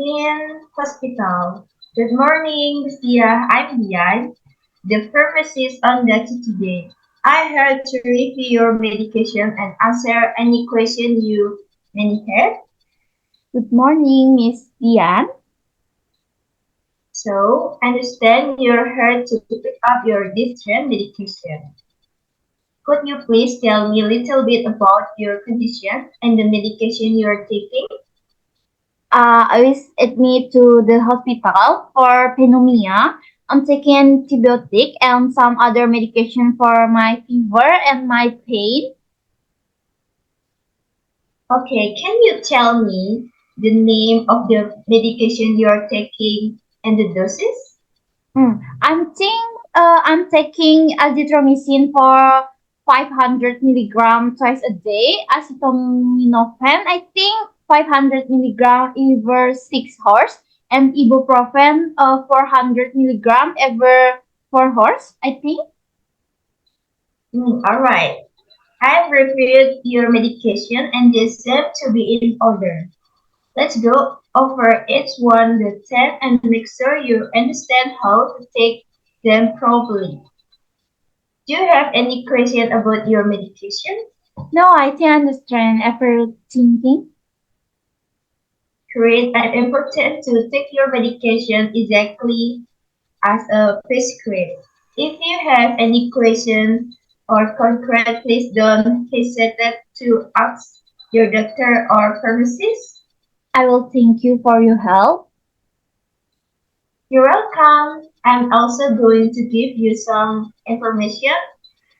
in hospital. Good morning, Miss Dia. I'm Dian, the pharmacist on duty today. I heard to review your medication and answer any question you may have. Good morning, Miss Diane. So, understand you're here to pick up your distress medication. Could you please tell me a little bit about your condition and the medication you're taking? I was admitted to the hospital for pneumonia. I'm taking antibiotic and some other medication for my fever and my pain. Okay, can you tell me the name of the medication you're taking and the doses? I'm taking azithromycin for 500 milligram twice a day. Acetaminophen, I think 500 milligram every 6 hours, and ibuprofen 400 milligram every 4 hours, I think. All right. I've reviewed your medication and they seem to be in order. Let's go over each one the 10 and make sure you understand how to take them properly. Do you have any question about your medication? No, I can understand everything. Great and important to take your medication exactly as a prescribed. If you have any question or concern, please don't hesitate to ask your doctor or pharmacist. I will thank you for your help. You're welcome. I'm also going to give you some information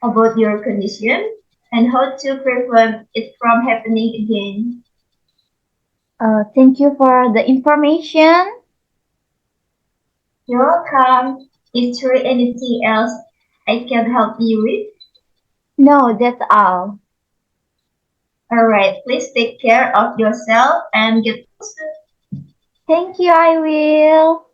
about your condition and how to prevent it from happening again. Thank you for the information. You're welcome. Is there anything else I can help you with? No, that's all. Alright, please take care of yourself and get well soon. Thank you, I will.